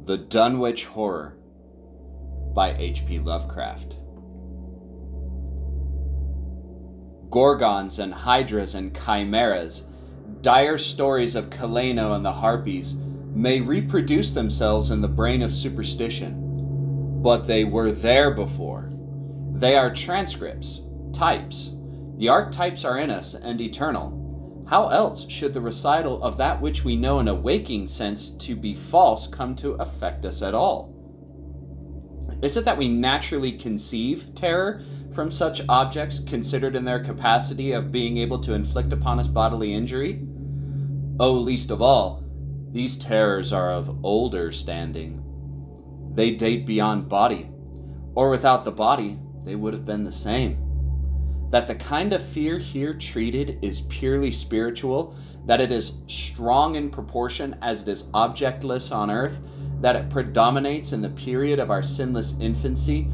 The Dunwich Horror by H.P. Lovecraft. Gorgons and hydras and chimeras, dire stories of Kaleno and the Harpies, may reproduce themselves in the brain of superstition, but they were there before. They are transcripts, types. The archetypes are in us and eternal. How else should the recital of that which we know in a waking sense to be false come to affect us at all? Is it that we naturally conceive terror from such objects considered in their capacity of being able to inflict upon us bodily injury? Oh, least of all, these terrors are of older standing. They date beyond body, or without the body, they would have been the same. That the kind of fear here treated is purely spiritual, that it is strong in proportion as it is objectless on earth, that it predominates in the period of our sinless infancy,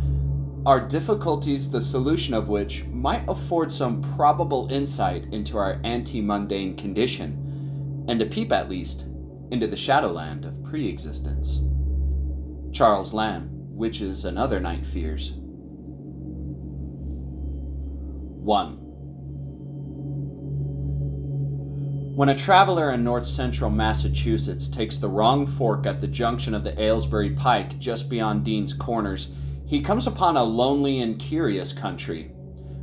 are difficulties the solution of which might afford some probable insight into our ante-mundane condition, and a peep at least into the shadowland of pre-existence. Charles Lamb, Witches and Other Night Fears. 1. When a traveler in north-central Massachusetts takes the wrong fork at the junction of the Aylesbury Pike just beyond Dean's Corners, he comes upon a lonely and curious country.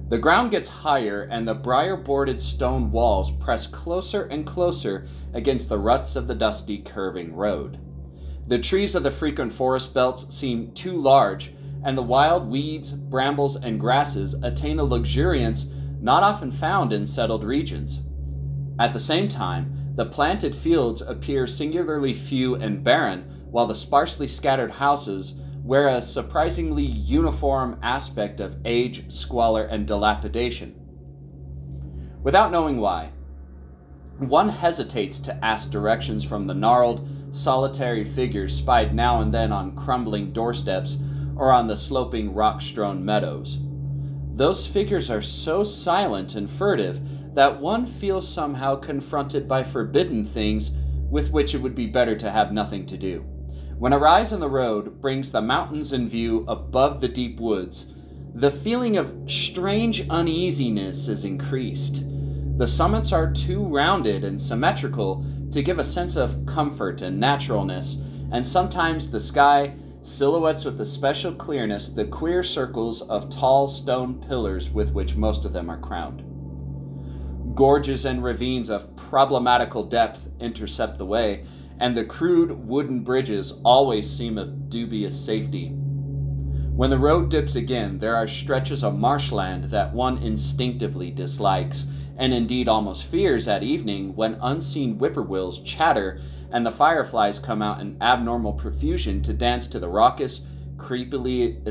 The ground gets higher, and the briar-boarded stone walls press closer and closer against the ruts of the dusty, curving road. The trees of the frequent forest belts seem too large, and the wild weeds, brambles, and grasses attain a luxuriance not often found in settled regions. At the same time, the planted fields appear singularly few and barren, while the sparsely scattered houses wear a surprisingly uniform aspect of age, squalor, and dilapidation. Without knowing why, one hesitates to ask directions from the gnarled, solitary figures spied now and then on crumbling doorsteps or on the sloping rock-strewn meadows. Those figures are so silent and furtive that one feels somehow confronted by forbidden things with which it would be better to have nothing to do. When a rise in the road brings the mountains in view above the deep woods, the feeling of strange uneasiness is increased. The summits are too rounded and symmetrical to give a sense of comfort and naturalness, and sometimes the sky silhouettes with a special clearness the queer circles of tall stone pillars with which most of them are crowned. Gorges and ravines of problematical depth intercept the way, and the crude wooden bridges always seem of dubious safety. When the road dips again, there are stretches of marshland that one instinctively dislikes, and indeed almost fears at evening when unseen whippoorwills chatter and the fireflies come out in abnormal profusion to dance to the raucous, creepily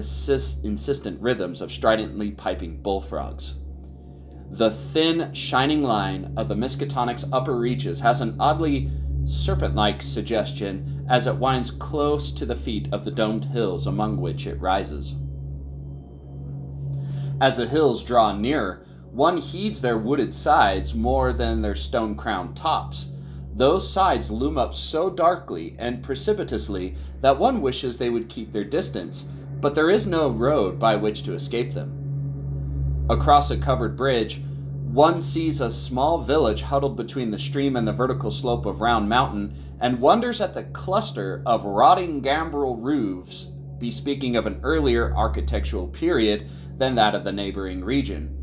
insistent rhythms of stridently piping bullfrogs. The thin, shining line of the Miskatonic's upper reaches has an oddly serpent-like suggestion as it winds close to the feet of the domed hills among which it rises. As the hills draw nearer, one heeds their wooded sides more than their stone-crowned tops. Those sides loom up so darkly and precipitously that one wishes they would keep their distance, but there is no road by which to escape them. Across a covered bridge, one sees a small village huddled between the stream and the vertical slope of Round Mountain, and wonders at the cluster of rotting gambrel roofs, bespeaking of an earlier architectural period than that of the neighboring region.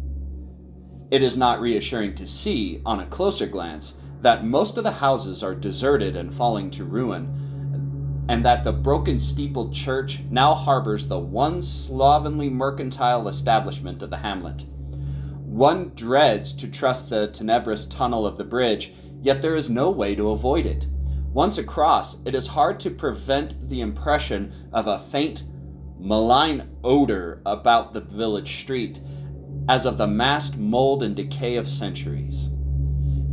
It is not reassuring to see, on a closer glance, that most of the houses are deserted and falling to ruin, and that the broken steepled church now harbors the one slovenly mercantile establishment of the hamlet. One dreads to trust the tenebrous tunnel of the bridge, yet there is no way to avoid it. Once across, it is hard to prevent the impression of a faint, malign odor about the village street, as of the massed mold and decay of centuries.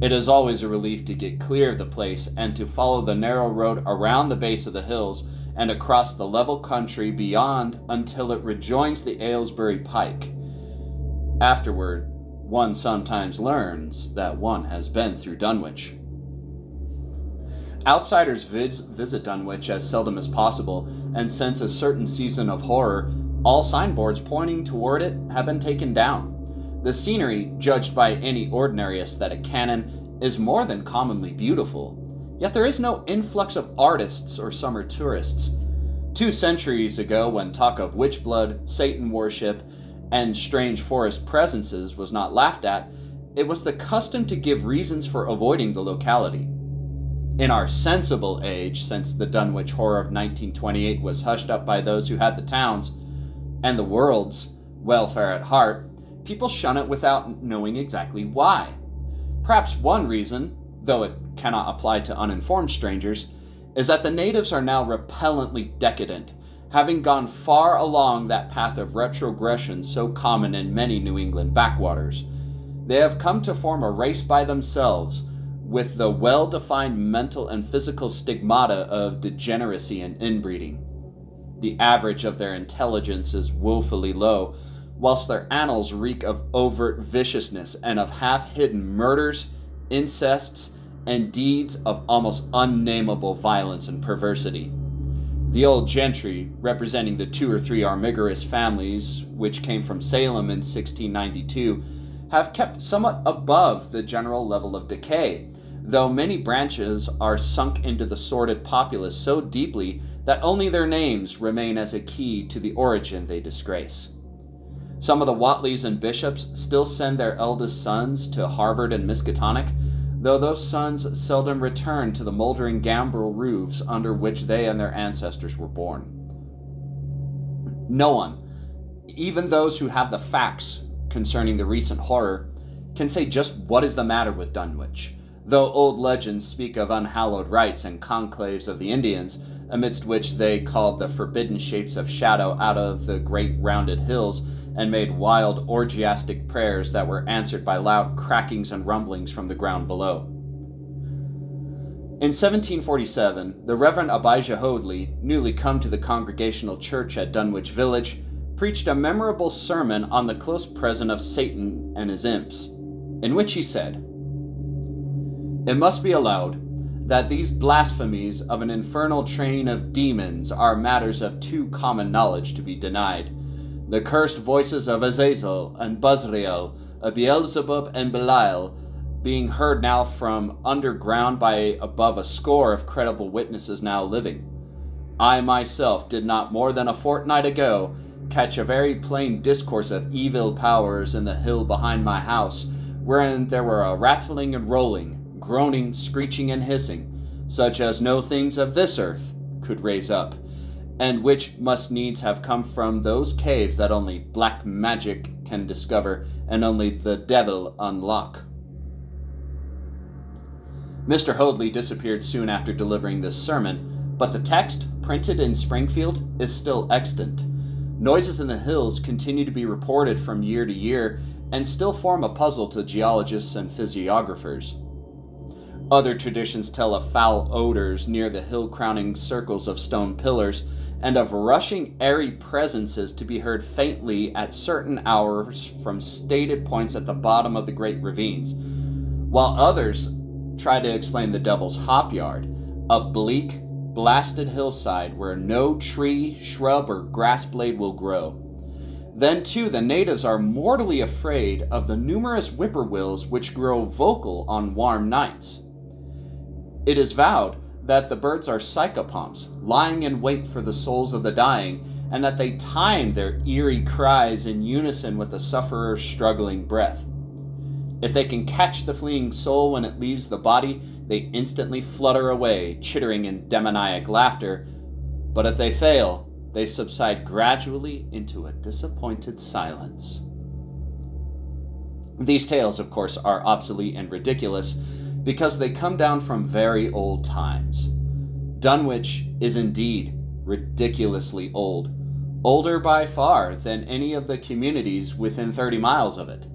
It is always a relief to get clear of the place and to follow the narrow road around the base of the hills and across the level country beyond until it rejoins the Aylesbury Pike. Afterward, one sometimes learns that one has been through Dunwich. Outsiders visit Dunwich as seldom as possible, and since a certain season of horror, all signboards pointing toward it have been taken down. The scenery, judged by any ordinary aesthetic canon, is more than commonly beautiful, yet there is no influx of artists or summer tourists. 2 centuries ago, when talk of witch blood, Satan worship, and strange forest presences was not laughed at, it was the custom to give reasons for avoiding the locality. In our sensible age, since the Dunwich Horror of 1928 was hushed up by those who had the town's, and the world's, welfare at heart, people shun it without knowing exactly why. Perhaps one reason, though it cannot apply to uninformed strangers, is that the natives are now repellently decadent, having gone far along that path of retrogression so common in many New England backwaters. They have come to form a race by themselves, with the well-defined mental and physical stigmata of degeneracy and inbreeding. The average of their intelligence is woefully low, whilst their annals reek of overt viciousness and of half-hidden murders, incests, and deeds of almost unnameable violence and perversity. The old gentry, representing the 2 or 3 armigerous families which came from Salem in 1692, have kept somewhat above the general level of decay, though many branches are sunk into the sordid populace so deeply that only their names remain as a key to the origin they disgrace. Some of the Watleys and Bishops still send their eldest sons to Harvard and Miskatonic, though those sons seldom return to the moldering gambrel roofs under which they and their ancestors were born. No one, even those who have the facts concerning the recent horror, can say just what is the matter with Dunwich, though old legends speak of unhallowed rites and conclaves of the Indians, amidst which they called the forbidden shapes of shadow out of the great rounded hills, and made wild orgiastic prayers that were answered by loud crackings and rumblings from the ground below. In 1747, the Reverend Abijah Hoadley, newly come to the Congregational Church at Dunwich Village, preached a memorable sermon on the close presence of Satan and his imps, in which he said, "It must be allowed that these blasphemies of an infernal train of demons are matters of too common knowledge to be denied. The cursed voices of Azazel and Buzrael, of Beelzebub and Belial, being heard now from underground by above a score of credible witnesses now living. I myself did not more than a fortnight ago catch a very plain discourse of evil powers in the hill behind my house, wherein there were a rattling and rolling, groaning, screeching, and hissing, such as no things of this earth could raise up, and which must needs have come from those caves that only black magic can discover, and only the devil unlock." Mr. Hoadley disappeared soon after delivering this sermon, but the text, printed in Springfield, is still extant. Noises in the hills continue to be reported from year to year, and still form a puzzle to geologists and physiographers. Other traditions tell of foul odors near the hill-crowning circles of stone pillars, and of rushing airy presences to be heard faintly at certain hours from stated points at the bottom of the great ravines, while others try to explain the Devil's Hop Yard, a bleak, blasted hillside where no tree, shrub, or grass blade will grow. Then, too, the natives are mortally afraid of the numerous whippoorwills which grow vocal on warm nights. It is vowed that the birds are psychopomps, lying in wait for the souls of the dying, and that they time their eerie cries in unison with the sufferer's struggling breath. If they can catch the fleeing soul when it leaves the body, they instantly flutter away, chittering in demoniac laughter, but if they fail, they subside gradually into a disappointed silence. These tales, of course, are obsolete and ridiculous, because they come down from very old times. Dunwich is indeed ridiculously old, older by far than any of the communities within 30 miles of it.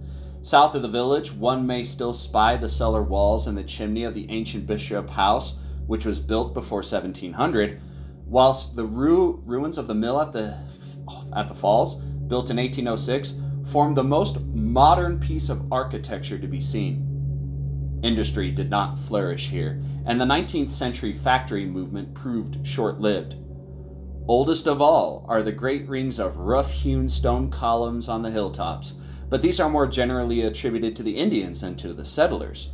South of the village, one may still spy the cellar walls and the chimney of the ancient Bishop House, which was built before 1700, whilst the ruins of the mill at the Falls, built in 1806, form the most modern piece of architecture to be seen. Industry did not flourish here, and the 19th century factory movement proved short-lived. Oldest of all are the great rings of rough-hewn stone columns on the hilltops, but these are more generally attributed to the Indians than to the settlers.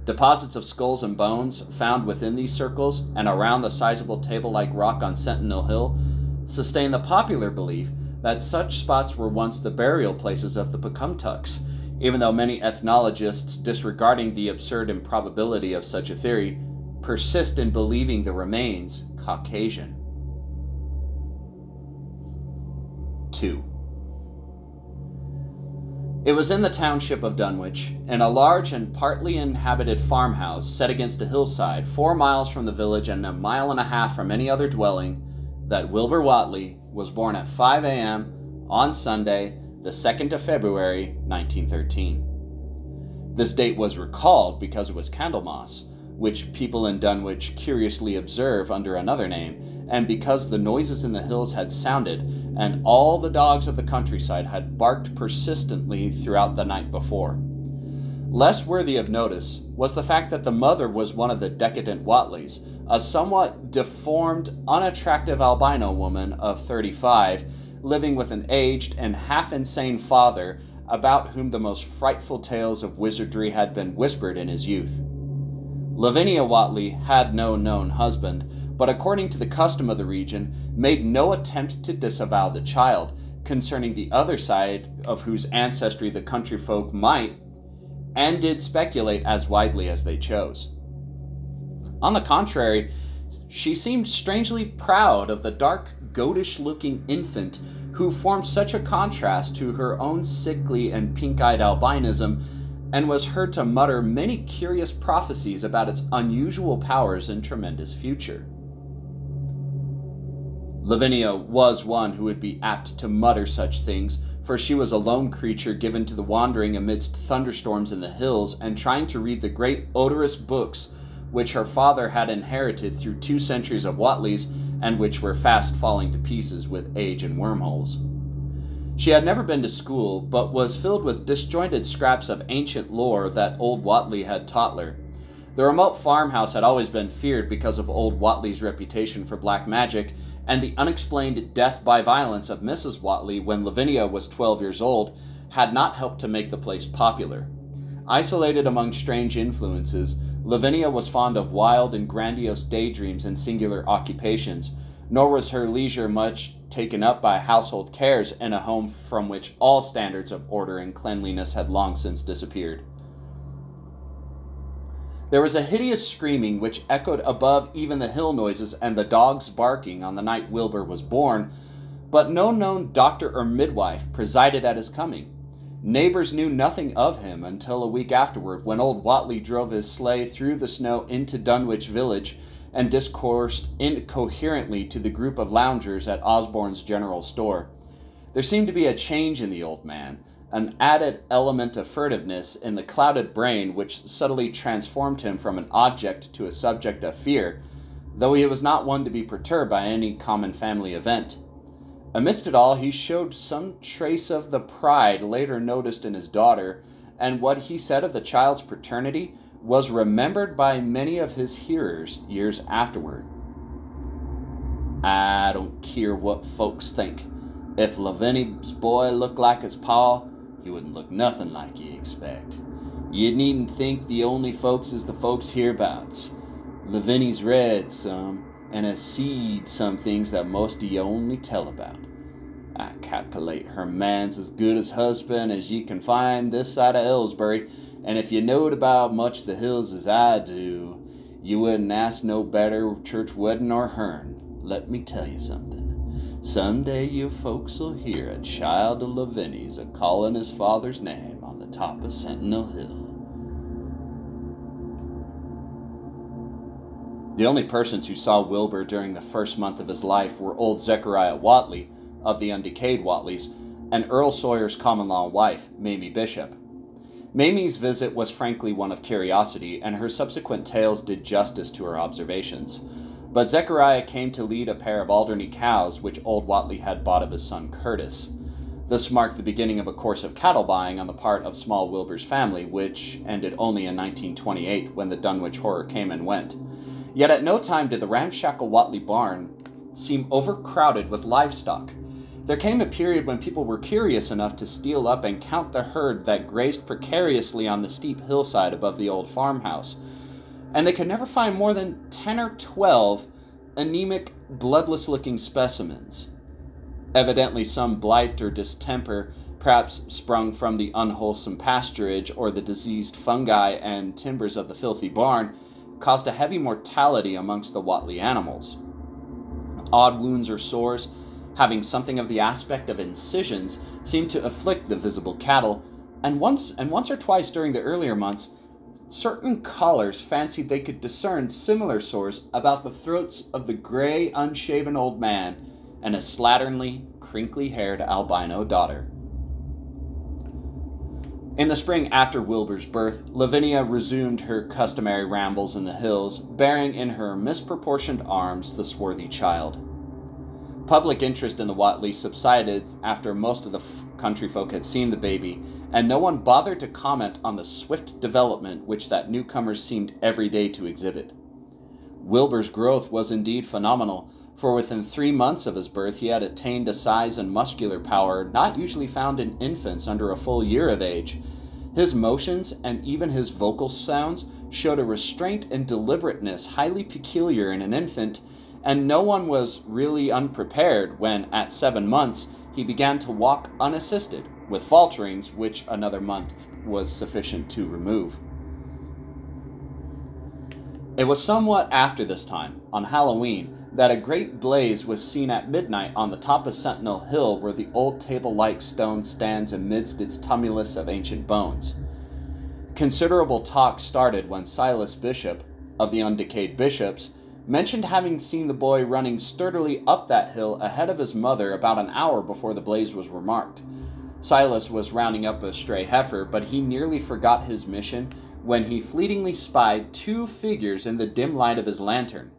Deposits of skulls and bones found within these circles and around the sizable table-like rock on Sentinel Hill sustain the popular belief that such spots were once the burial places of the Pocumtucks, even though many ethnologists, disregarding the absurd improbability of such a theory, persist in believing the remains Caucasian. 2. It was in the township of Dunwich, in a large and partly inhabited farmhouse set against a hillside 4 miles from the village and 1.5 miles from any other dwelling, that Wilbur Whatley was born at 5 a.m. on Sunday, the 2nd of February, 1913. This date was recalled because it was Candlemas, which people in Dunwich curiously observe under another name, and because the noises in the hills had sounded, and all the dogs of the countryside had barked persistently throughout the night before. Less worthy of notice was the fact that the mother was one of the decadent Whatleys, a somewhat deformed, unattractive albino woman of 35, living with an aged and half-insane father about whom the most frightful tales of wizardry had been whispered in his youth. Lavinia Whatley had no known husband, but according to the custom of the region, made no attempt to disavow the child, concerning the other side of whose ancestry the country folk might and did speculate as widely as they chose. On the contrary, she seemed strangely proud of the dark, goatish-looking infant who formed such a contrast to her own sickly and pink-eyed albinism, and was heard to mutter many curious prophecies about its unusual powers and tremendous future. Lavinia was one who would be apt to mutter such things, for she was a lone creature given to the wandering amidst thunderstorms in the hills and trying to read the great odorous books which her father had inherited through 2 centuries of Whatleys and which were fast falling to pieces with age and wormholes. She had never been to school, but was filled with disjointed scraps of ancient lore that old Whatley had taught her. The remote farmhouse had always been feared because of old Whatley's reputation for black magic, and the unexplained death by violence of Mrs. Whatley when Lavinia was 12 years old had not helped to make the place popular. Isolated among strange influences, Lavinia was fond of wild and grandiose daydreams and singular occupations, nor was her leisure much taken up by household cares in a home from which all standards of order and cleanliness had long since disappeared. There was a hideous screaming which echoed above even the hill noises and the dogs barking on the night Wilbur was born, but no known doctor or midwife presided at his coming. Neighbors knew nothing of him until a week afterward, when old Whatley drove his sleigh through the snow into Dunwich village and discoursed incoherently to the group of loungers at Osborne's general store. There seemed to be a change in the old man, an added element of furtiveness in the clouded brain which subtly transformed him from an object to a subject of fear, though he was not one to be perturbed by any common family event. Amidst it all, he showed some trace of the pride later noticed in his daughter, and what he said of the child's paternity was remembered by many of his hearers years afterward. "I don't care what folks think. If Lavinia's boy looked like his pa, he wouldn't look nothing like you expect. You needn't think the only folks is the folks hereabouts. Lavinia's read some, and has seed some things that most of you only tell about. I calculate her man's as good as husband as ye can find this side of Aylesbury, and if you knowed about much the hills as I do, you wouldn't ask no better church wedding or hern. Let me tell you something. Someday you folks'll hear a child of Lavinia's a-callin' his father's name on the top of Sentinel Hill." The only persons who saw Wilbur during the first month of his life were old Zechariah Whatley, of the undecayed Whatleys, and Earl Sawyer's common-law wife, Mamie Bishop. Mamie's visit was frankly one of curiosity, and her subsequent tales did justice to her observations. But Zechariah came to lead a pair of Alderney cows which old Whatley had bought of his son Curtis. This marked the beginning of a course of cattle buying on the part of small Wilbur's family, which ended only in 1928 when the Dunwich Horror came and went. Yet at no time did the ramshackle Whatley barn seem overcrowded with livestock. There came a period when people were curious enough to steal up and count the herd that grazed precariously on the steep hillside above the old farmhouse, and they could never find more than 10 or 12 anemic, bloodless-looking specimens. Evidently some blight or distemper, perhaps sprung from the unwholesome pasturage or the diseased fungi and timbers of the filthy barn, caused a heavy mortality amongst the Whatley animals. Odd wounds or sores, having something of the aspect of incisions, seemed to afflict the visible cattle, and once or twice during the earlier months, certain callers fancied they could discern similar sores about the throats of the gray, unshaven old man and his slatternly, crinkly-haired albino daughter. In the spring after Wilbur's birth, Lavinia resumed her customary rambles in the hills, bearing in her misproportioned arms the swarthy child. Public interest in the Whatley subsided after most of the country folk had seen the baby, and no one bothered to comment on the swift development which that newcomer seemed every day to exhibit. Wilbur's growth was indeed phenomenal, for within 3 months of his birth he had attained a size and muscular power not usually found in infants under a full year of age. His motions and even his vocal sounds showed a restraint and deliberateness highly peculiar in an infant, and no one was really unprepared when, at 7 months, he began to walk unassisted, with falterings which another month was sufficient to remove. It was somewhat after this time, on Halloween, that a great blaze was seen at midnight on the top of Sentinel Hill, where the old table-like stone stands amidst its tumulus of ancient bones. Considerable talk started when Silas Bishop, of the Undecayed Bishops, mentioned having seen the boy running sturdily up that hill ahead of his mother about an hour before the blaze was remarked. Silas was rounding up a stray heifer, but he nearly forgot his mission when he fleetingly spied 2 figures in the dim light of his lantern.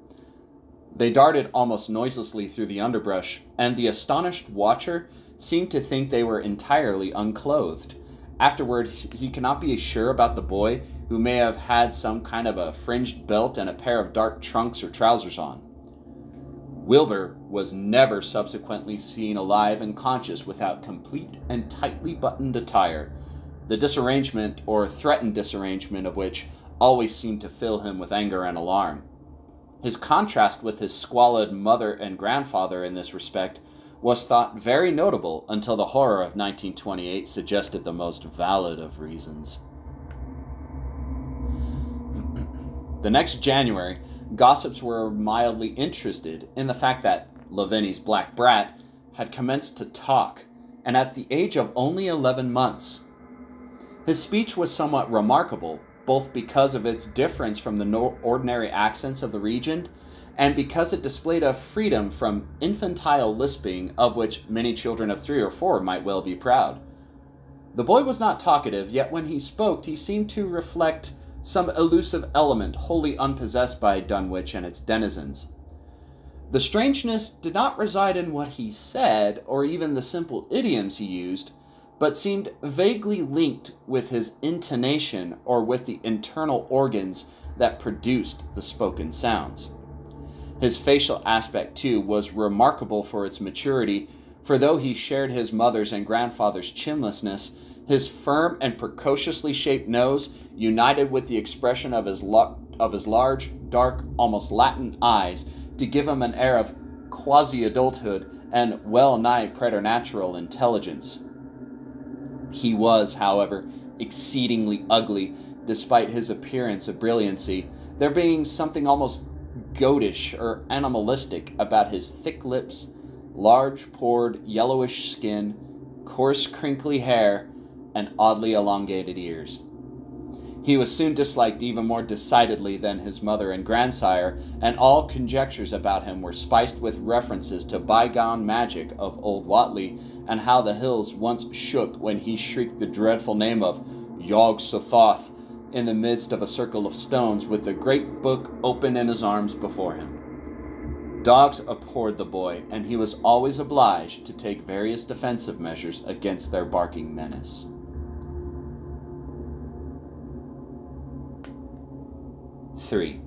They darted almost noiselessly through the underbrush, and the astonished watcher seemed to think they were entirely unclothed. Afterward, he cannot be sure about the boy, who may have had some kind of a fringed belt and a pair of dark trunks or trousers on. Wilbur was never subsequently seen alive and conscious without complete and tightly buttoned attire, the disarrangement or threatened disarrangement of which always seemed to fill him with anger and alarm. His contrast with his squalid mother and grandfather in this respect was thought very notable until the horror of 1928 suggested the most valid of reasons. The next January, gossips were mildly interested in the fact that Lavinia's black brat had commenced to talk, and at the age of only 11 months. His speech was somewhat remarkable, both because of its difference from the ordinary accents of the region, and because it displayed a freedom from infantile lisping of which many children of 3 or 4 might well be proud. The boy was not talkative, yet when he spoke he seemed to reflect some elusive element wholly unpossessed by Dunwich and its denizens. The strangeness did not reside in what he said, or even the simple idioms he used, but seemed vaguely linked with his intonation or with the internal organs that produced the spoken sounds. His facial aspect, too, was remarkable for its maturity, for though he shared his mother's and grandfather's chinlessness, his firm and precociously shaped nose, united with the expression of his large, dark, almost Latin eyes, to give him an air of quasi-adulthood and well-nigh preternatural intelligence. He was, however, exceedingly ugly, despite his appearance of brilliancy, there being something almost goatish or animalistic about his thick lips, large, pored, yellowish skin, coarse, crinkly hair, and oddly elongated ears. He was soon disliked even more decidedly than his mother and grandsire, and all conjectures about him were spiced with references to bygone magic of old Whatley, and how the hills once shook when he shrieked the dreadful name of Yog Sothoth in the midst of a circle of stones with the great book open in his arms before him. Dogs abhorred the boy, and he was always obliged to take various defensive measures against their barking menace. Three.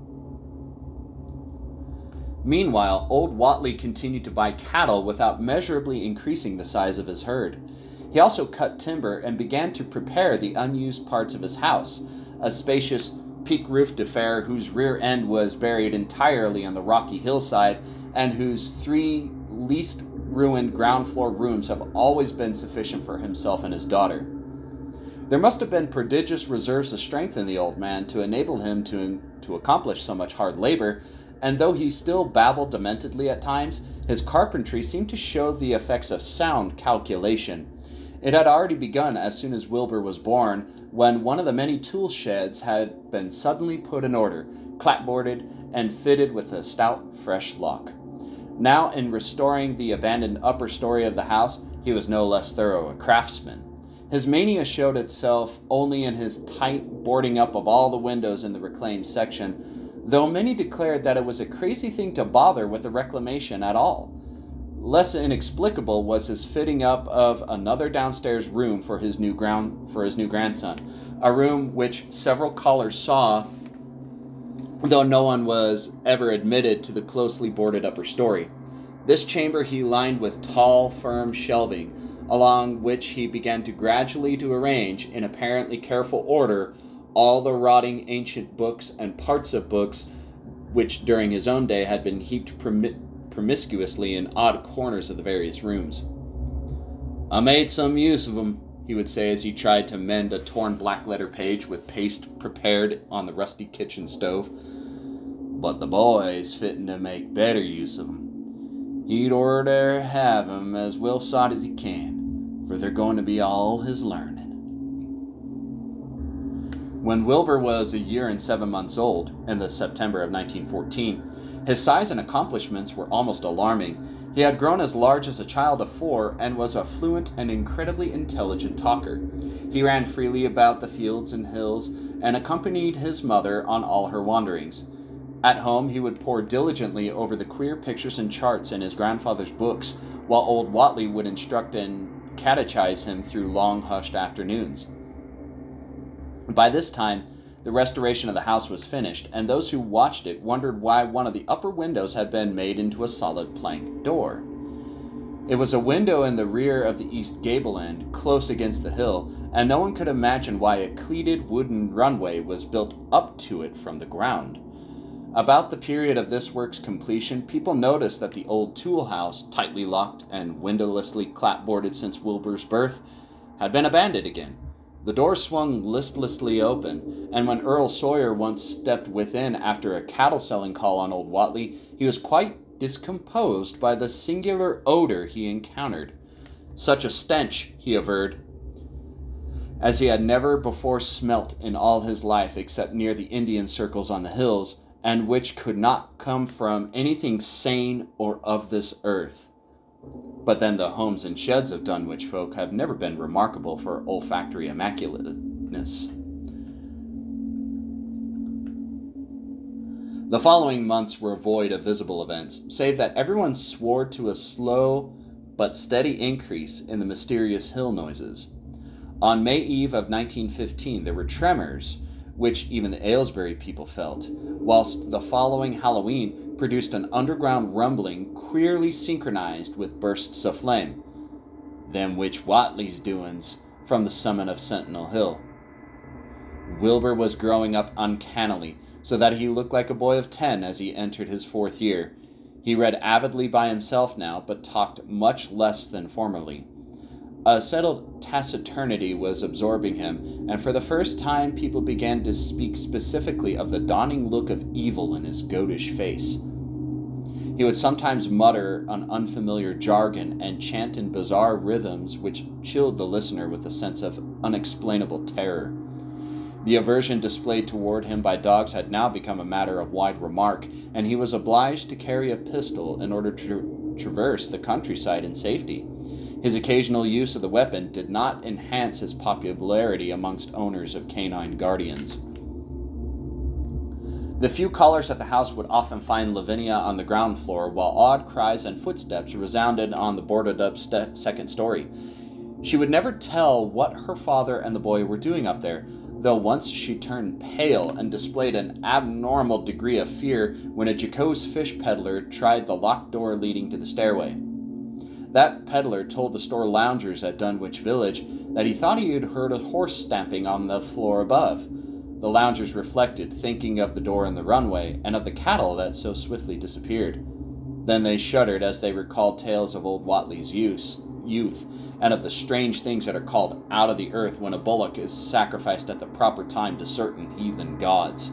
Meanwhile, old Whatley continued to buy cattle without measurably increasing the size of his herd. He also cut timber and began to prepare the unused parts of his house, a spacious peak-roofed affair whose rear end was buried entirely on the rocky hillside, and whose 3 least ruined ground-floor rooms have always been sufficient for himself and his daughter. There must have been prodigious reserves of strength in the old man to enable him to accomplish so much hard labor, and though he still babbled dementedly at times, his carpentry seemed to show the effects of sound calculation. It had already begun as soon as Wilbur was born, when one of the many tool sheds had been suddenly put in order, clapboarded, and fitted with a stout, fresh lock. Now, in restoring the abandoned upper story of the house, he was no less thorough a craftsman. His mania showed itself only in his tight boarding up of all the windows in the reclaimed section, though many declared that it was a crazy thing to bother with the reclamation at all. Less inexplicable was his fitting up of another downstairs room for his new grandson, a room which several callers saw, though no one was ever admitted to the closely boarded upper story. This chamber he lined with tall, firm shelving, along which he began gradually to arrange, in apparently careful order, all the rotting ancient books and parts of books which during his own day had been heaped promiscuously in odd corners of the various rooms. "I made some use of 'em," he would say as he tried to mend a torn black-letter page with paste prepared on the rusty kitchen stove. "But the boy's fitting to make better use of 'em. He'd orter have 'em as well sot as he can, for they're going to be all his learning." When Wilbur was a year and 7 months old, in the September of 1914, his size and accomplishments were almost alarming. He had grown as large as a child of 4 and was a fluent and incredibly intelligent talker. He ran freely about the fields and hills and accompanied his mother on all her wanderings. At home, he would pore diligently over the queer pictures and charts in his grandfather's books, while old Whatley would instruct and catechize him through long, hushed afternoons. By this time, the restoration of the house was finished, and those who watched it wondered why one of the upper windows had been made into a solid plank door. It was a window in the rear of the east gable end, close against the hill, and no one could imagine why a cleated wooden runway was built up to it from the ground. About the period of this work's completion, people noticed that the old tool house, tightly locked and windowlessly clapboarded since Wilbur's birth, had been abandoned again. The door swung listlessly open, and when Earl Sawyer once stepped within after a cattle-selling call on old Whatley, he was quite discomposed by the singular odor he encountered. Such a stench, he averred, as he had never before smelt in all his life except near the Indian circles on the hills, and which could not come from anything sane or of this earth. But then the homes and sheds of Dunwich folk have never been remarkable for olfactory immaculateness. The following months were void of visible events, save that everyone swore to a slow but steady increase in the mysterious hill noises. On May Eve of 1915, there were tremors, which even the Aylesbury people felt, whilst the following Halloween produced an underground rumbling queerly synchronized with bursts of flame. "Them which Whatley's doin's," from the summit of Sentinel Hill. Wilbur was growing up uncannily, so that he looked like a boy of 10 as he entered his 4th year. He read avidly by himself now, but talked much less than formerly. A settled taciturnity was absorbing him, and for the first time people began to speak specifically of the dawning look of evil in his goatish face. He would sometimes mutter an unfamiliar jargon and chant in bizarre rhythms which chilled the listener with a sense of unexplainable terror. The aversion displayed toward him by dogs had now become a matter of wide remark, and he was obliged to carry a pistol in order to traverse the countryside in safety. His occasional use of the weapon did not enhance his popularity amongst owners of canine guardians. The few callers at the house would often find Lavinia on the ground floor, while odd cries and footsteps resounded on the boarded-up second story. She would never tell what her father and the boy were doing up there, though once she turned pale and displayed an abnormal degree of fear when a jocose fish peddler tried the locked door leading to the stairway. That peddler told the store loungers at Dunwich Village that he thought he had heard a horse stamping on the floor above. The loungers reflected, thinking of the door in the runway, and of the cattle that so swiftly disappeared. Then they shuddered as they recalled tales of old Whatley's youth, and of the strange things that are called out of the earth when a bullock is sacrificed at the proper time to certain heathen gods.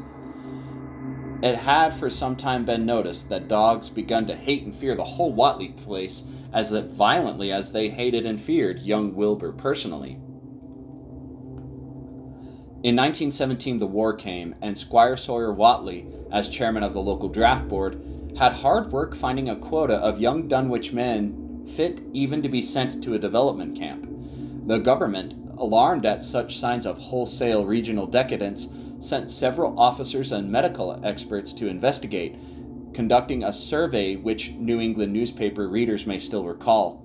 It had for some time been noticed that dogs begun to hate and fear the whole Whatley place as violently as they hated and feared young Wilbur personally. In 1917, the war came, and Squire Sawyer Whatley, as chairman of the local draft board, had hard work finding a quota of young Dunwich men fit even to be sent to a development camp. The government, alarmed at such signs of wholesale regional decadence, sent several officers and medical experts to investigate, conducting a survey which New England newspaper readers may still recall.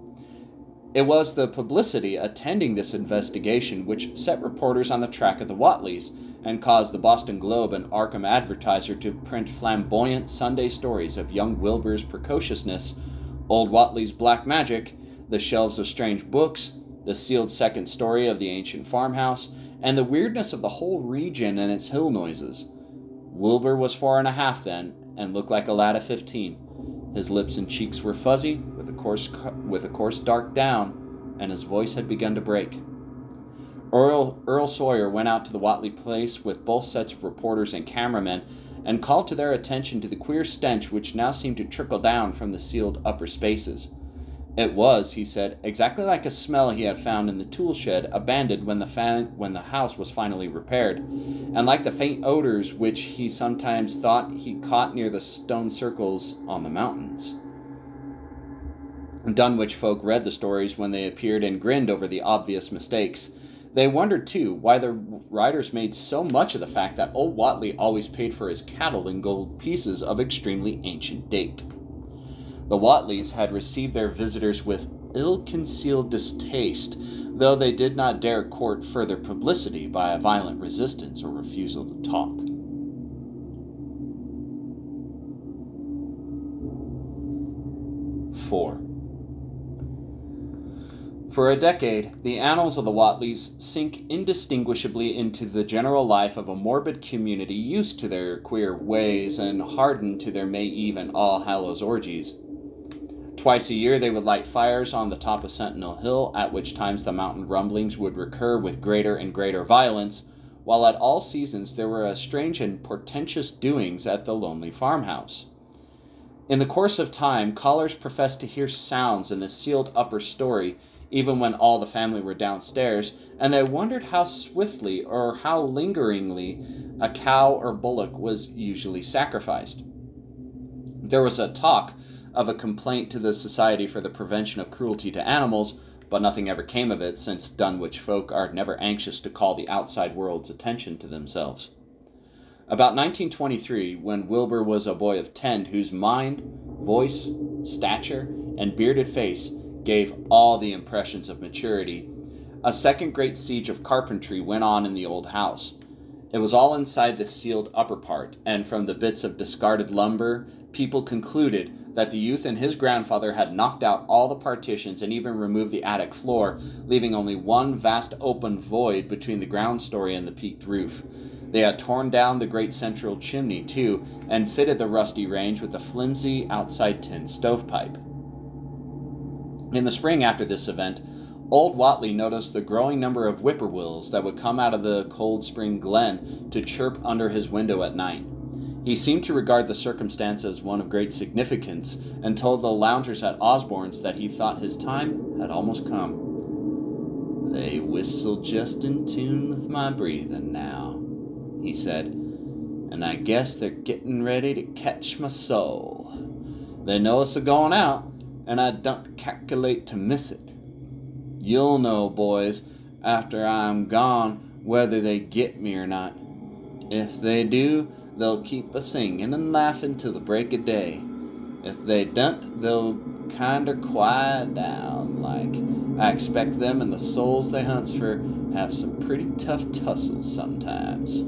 It was the publicity attending this investigation which set reporters on the track of the Whatleys and caused the Boston Globe and Arkham Advertiser to print flamboyant Sunday stories of young Wilbur's precociousness, old Whatley's black magic, the shelves of strange books, the sealed second story of the ancient farmhouse, and the weirdness of the whole region and its hill noises. Wilbur was 4.5 then, and looked like a lad of 15. His lips and cheeks were fuzzy, with a coarse dark down, and his voice had begun to break. Earl Sawyer went out to the Whatley place with both sets of reporters and cameramen, and called to their attention to the queer stench which now seemed to trickle down from the sealed upper spaces. It was, he said, exactly like a smell he had found in the tool shed abandoned when the house was finally repaired, and like the faint odors which he sometimes thought he caught near the stone circles on the mountains. Dunwich folk read the stories when they appeared and grinned over the obvious mistakes. They wondered, too, why the writers made so much of the fact that old Whatley always paid for his cattle in gold pieces of extremely ancient date. The Whatleys had received their visitors with ill-concealed distaste, though they did not dare court further publicity by a violent resistance or refusal to talk. For a decade, the annals of the Whatleys sink indistinguishably into the general life of a morbid community used to their queer ways and hardened to their May Eve and All Hallows orgies. Twice a year they would light fires on the top of Sentinel Hill, at which times the mountain rumblings would recur with greater and greater violence, while at all seasons there were strange and portentous doings at the lonely farmhouse. In the course of time, callers professed to hear sounds in the sealed upper story, even when all the family were downstairs, and they wondered how swiftly or how lingeringly a cow or bullock was usually sacrificed. There was a talk of a complaint to the Society for the Prevention of Cruelty to Animals, but nothing ever came of it, since Dunwich folk are never anxious to call the outside world's attention to themselves. About 1923, when Wilbur was a boy of 10 whose mind, voice, stature, and bearded face gave all the impressions of maturity, a second great siege of carpentry went on in the old house. It was all inside the sealed upper part, and from the bits of discarded lumber, people concluded that the youth and his grandfather had knocked out all the partitions and even removed the attic floor, leaving only one vast open void between the ground story and the peaked roof. They had torn down the great central chimney, too, and fitted the rusty range with a flimsy outside tin stovepipe. In the spring after this event, old Whatley noticed the growing number of whippoorwills that would come out of the Cold Spring Glen to chirp under his window at night. He seemed to regard the circumstance as one of great significance, and told the loungers at Osborne's that he thought his time had almost come. "They whistle just in tune with my breathing now," he said, "and I guess they're getting ready to catch my soul. They know it's a-going out, and I don't calculate to miss it. You'll know, boys, after I'm gone, whether they get me or not. If they do, they'll keep a-singing and laughing till the break of day. If they don't, they'll kinder quiet down like. I expect them and the souls they hunts for have some pretty tough tussles sometimes.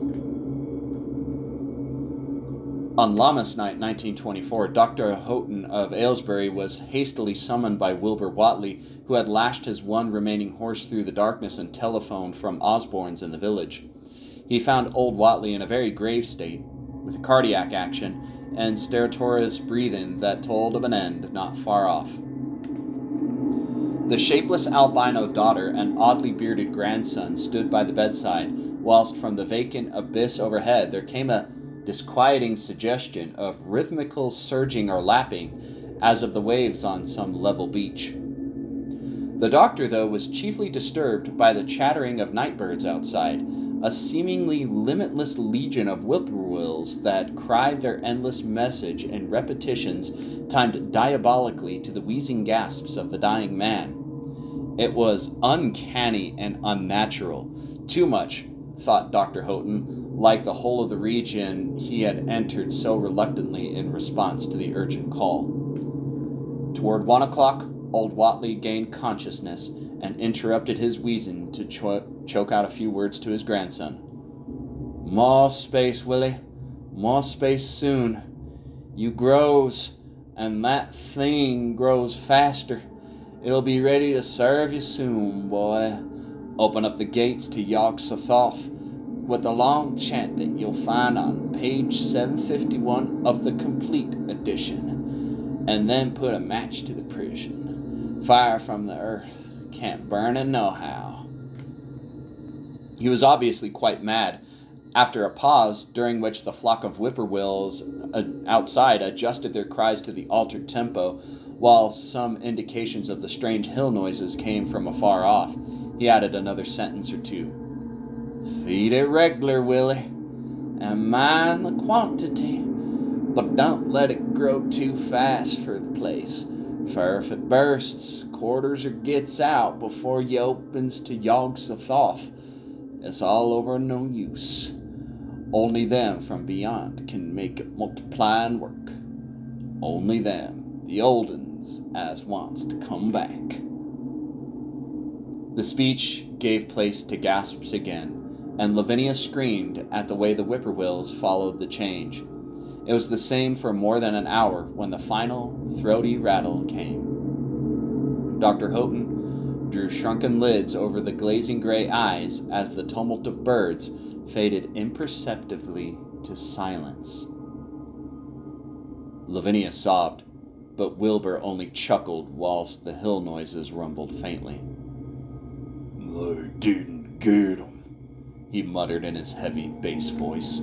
On Lammas Night 1924, Dr. Houghton of Aylesbury was hastily summoned by Wilbur Whatley, who had lashed his one remaining horse through the darkness and telephoned from Osborne's in the village. He found old Whatley in a very grave state, with cardiac action and stertorous breathing that told of an end not far off. The shapeless albino daughter and oddly bearded grandson stood by the bedside, whilst from the vacant abyss overhead there came a disquieting suggestion of rhythmical surging or lapping, as of the waves on some level beach. The doctor, though, was chiefly disturbed by the chattering of night birds outside, a seemingly limitless legion of whippoorwills that cried their endless message in repetitions timed diabolically to the wheezing gasps of the dying man. It was uncanny and unnatural. Too much, thought Dr. Houghton, like the whole of the region he had entered so reluctantly in response to the urgent call. Toward 1 o'clock, old Whatley gained consciousness and interrupted his wheezing to choke out a few words to his grandson. "More space, Willie. More space soon. You grows, and that thing grows faster. It'll be ready to serve you soon, boy. Open up the gates to Yog-Sothoth with the long chant that you'll find on page 751 of the complete edition, and then put a match to the prison. Fire from the earth can't burn it nohow." He was obviously quite mad. After a pause, during which the flock of whippoorwills outside adjusted their cries to the altered tempo, while some indications of the strange hill noises came from afar off, he added another sentence or two. "Feed it reg'lar, Willie, and mind the quantity, but don't let it grow too fast for the place, for if it bursts, quarters or gets out before you opens to Yog-Sothoth, it's all over no use. Only them from beyond can make it multiply and work. Only them, the old uns, as wants to come back." The speech gave place to gasps again, and Lavinia screamed at the way the whippoorwills followed the change. It was the same for more than an hour when the final, throaty rattle came. Dr. Houghton drew shrunken lids over the glazing gray eyes as the tumult of birds faded imperceptibly to silence. Lavinia sobbed, but Wilbur only chuckled whilst the hill noises rumbled faintly. "They didn't get 'em," he muttered in his heavy bass voice.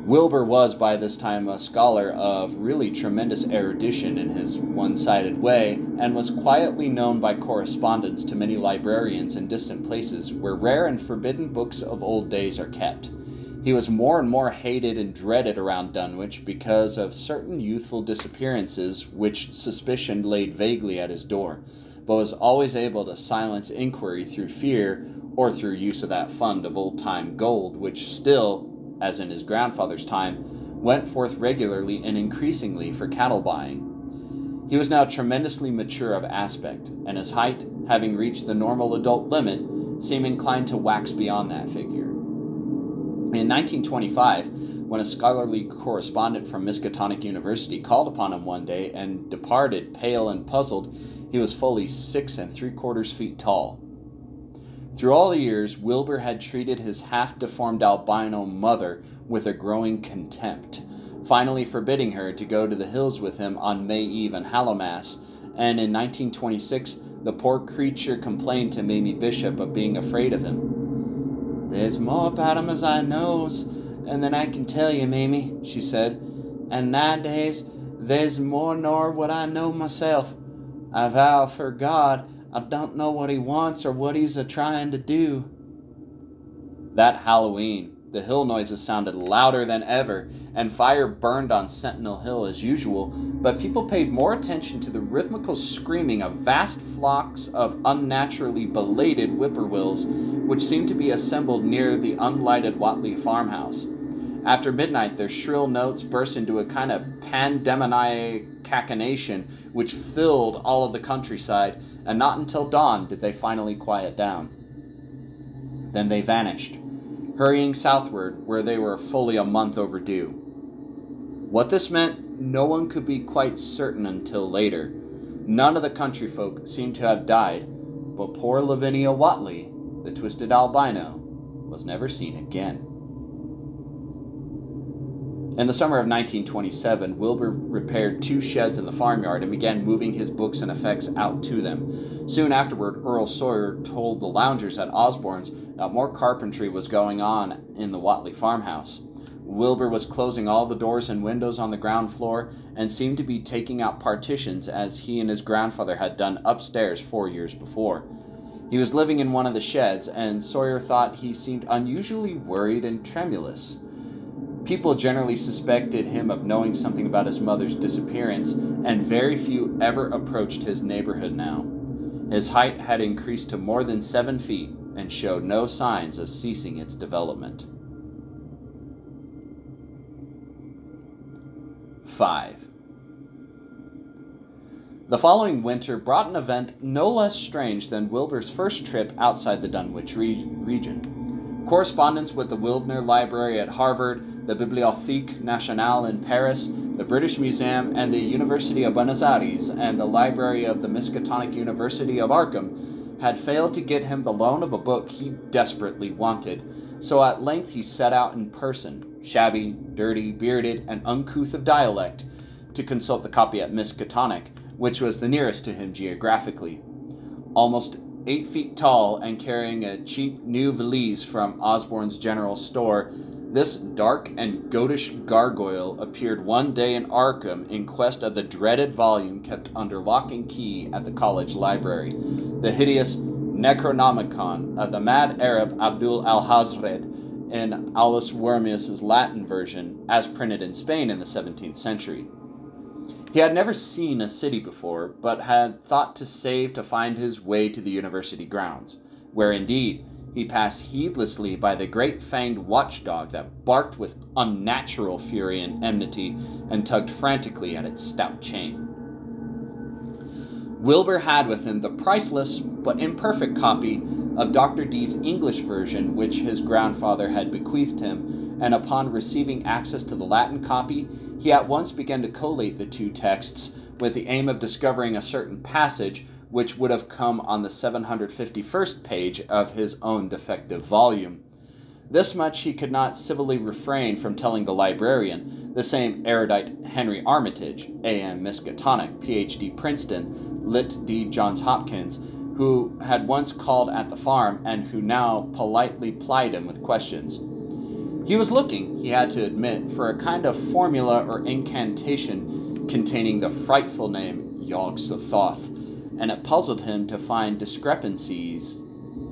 Wilbur was by this time a scholar of really tremendous erudition in his one-sided way, and was quietly known by correspondence to many librarians in distant places where rare and forbidden books of old days are kept. He was more and more hated and dreaded around Dunwich because of certain youthful disappearances which suspicion laid vaguely at his door, but was always able to silence inquiry through fear or through use of that fund of old-time gold which still, as in his grandfather's time, went forth regularly and increasingly for cattle buying. He was now tremendously mature of aspect, and his height, having reached the normal adult limit, seemed inclined to wax beyond that figure. In 1925, when a scholarly correspondent from Miskatonic University called upon him one day and departed pale and puzzled, he was fully 6 3/4 feet tall. Through all the years, Wilbur had treated his half-deformed albino mother with a growing contempt, finally forbidding her to go to the hills with him on May Eve and Hallowmass, and in 1926 the poor creature complained to Mamie Bishop of being afraid of him. "There's more about him as I knows, and than I can tell you, Mamie," she said, "and nowadays there's more nor what I know myself. I vow for God I don't know what he wants or what he's a-trying to do." That Halloween, The hill noises sounded louder than ever, and fire burned on Sentinel Hill as usual, but people paid more attention to the rhythmical screaming of vast flocks of unnaturally belated whippoorwills, which seemed to be assembled near the unlighted Whatley farmhouse. After midnight, their shrill notes burst into a kind of pandemoniac cachinnation which filled all of the countryside, and not until dawn did they finally quiet down. Then they vanished, hurrying southward, where they were fully a month overdue. What this meant, no one could be quite certain until later. None of the country folk seemed to have died, but poor Lavinia Whatley, the twisted albino, was never seen again. In the summer of 1927, Wilbur repaired 2 sheds in the farmyard and began moving his books and effects out to them. Soon afterward, Earl Sawyer told the loungers at Osborne's that more carpentry was going on in the Whatley farmhouse. Wilbur was closing all the doors and windows on the ground floor and seemed to be taking out partitions as he and his grandfather had done upstairs 4 years before. He was living in one of the sheds, and Sawyer thought he seemed unusually worried and tremulous. People generally suspected him of knowing something about his mother's disappearance, and very few ever approached his neighborhood now. His height had increased to more than 7 feet and showed no signs of ceasing its development. 5. The following winter brought an event no less strange than Wilbur's first trip outside the Dunwich region. Correspondence with the Wildner Library at Harvard, the Bibliothèque Nationale in Paris, the British Museum, and the University of Buenos Aires, and the library of the Miskatonic University of Arkham had failed to get him the loan of a book he desperately wanted, so at length he set out in person, shabby, dirty, bearded, and uncouth of dialect, to consult the copy at Miskatonic, which was the nearest to him geographically. Almost 8 feet tall and carrying a cheap new valise from Osborne's general store, this dark and goatish gargoyle appeared one day in Arkham in quest of the dreaded volume kept under lock and key at the college library, the hideous Necronomicon of the mad Arab Abdul al-Hazred in Aulus Wormius's Latin version, as printed in Spain in the 17th century. He had never seen a city before, but had thought to save to find his way to the university grounds, where indeed he passed heedlessly by the great-fanged watchdog that barked with unnatural fury and enmity and tugged frantically at its stout chain. Wilbur had with him the priceless but imperfect copy of Dr. Dee's English version, which his grandfather had bequeathed him, and upon receiving access to the Latin copy, he at once began to collate the 2 texts with the aim of discovering a certain passage which would have come on the 751st page of his own defective volume. This much he could not civilly refrain from telling the librarian, the same erudite Henry Armitage, A.M. Miskatonic, Ph.D. Princeton, Lit. D. Johns Hopkins, who had once called at the farm and who now politely plied him with questions. He was looking, he had to admit, for a kind of formula or incantation containing the frightful name Yog-Sothoth, and it puzzled him to find discrepancies,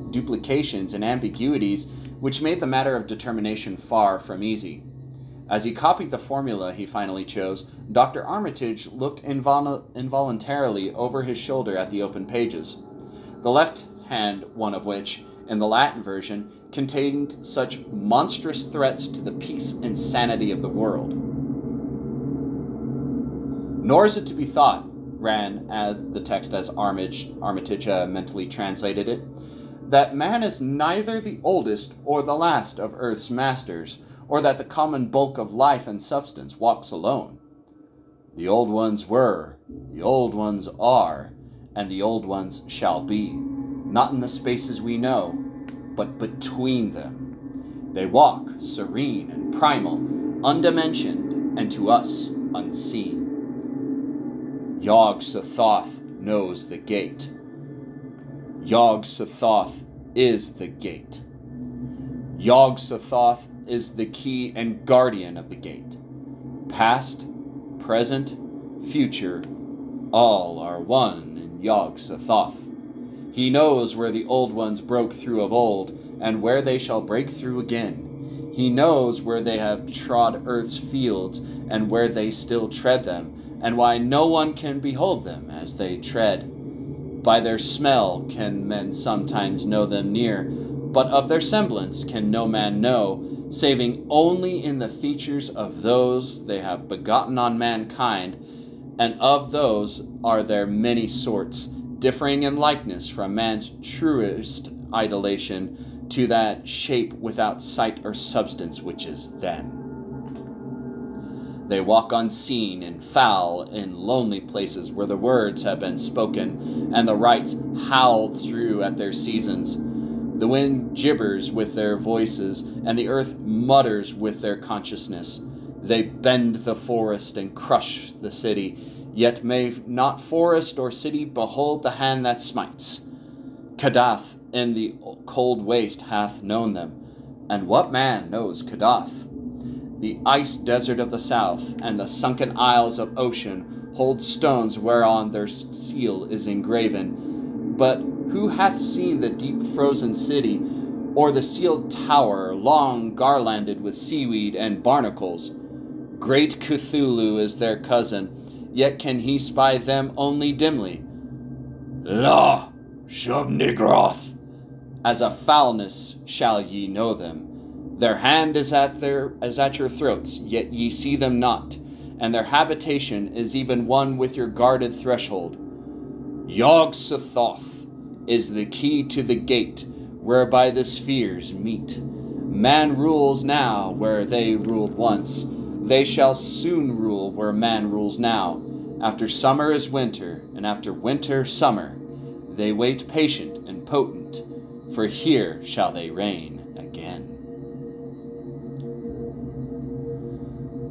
duplications, and ambiguities which made the matter of determination far from easy. As he copied the formula he finally chose, Dr. Armitage looked involuntarily over his shoulder at the open pages, the left-hand one of which, in the Latin version, contained such monstrous threats to the peace and sanity of the world. Nor is it to be thought, ran the text as Armitage mentally translated it, that man is neither the oldest or the last of earth's masters, or that the common bulk of life and substance walks alone. The old ones were, the old ones are, and the old ones shall be, not in the spaces we know, but between them. They walk serene and primal, undimensioned, and to us unseen. Yog-Sothoth knows the gate. Yog-Sothoth is the gate. Yog-Sothoth is the key and guardian of the gate. Past, present, future, all are one in Yog-Sothoth. He knows where the old ones broke through of old, and where they shall break through again. He knows where they have trod earth's fields, and where they still tread them, and why no one can behold them as they tread. By their smell can men sometimes know them near, but of their semblance can no man know, saving only in the features of those they have begotten on mankind, and of those are there many sorts, differing in likeness from man's truest idolation to that shape without sight or substance which is them. They walk unseen and foul in lonely places where the words have been spoken, and the rites howl through at their seasons. The wind gibbers with their voices, and the earth mutters with their consciousness. They bend the forest and crush the city, yet may not forest or city behold the hand that smites. Kadath in the cold waste hath known them, and what man knows Kadath? The ice desert of the south and the sunken isles of ocean hold stones whereon their seal is engraven. But who hath seen the deep frozen city, or the sealed tower long garlanded with seaweed and barnacles? Great Cthulhu is their cousin, yet can he spy them only dimly. La, Shub-Nigroth, as a foulness shall ye know them. Their hand is at your throats, yet ye see them not, and their habitation is even one with your guarded threshold. Yog-Sothoth is the key to the gate whereby the spheres meet. Man rules now where they ruled once. They shall soon rule where man rules now. After summer is winter, and after winter summer. They wait patient and potent, for here shall they reign again.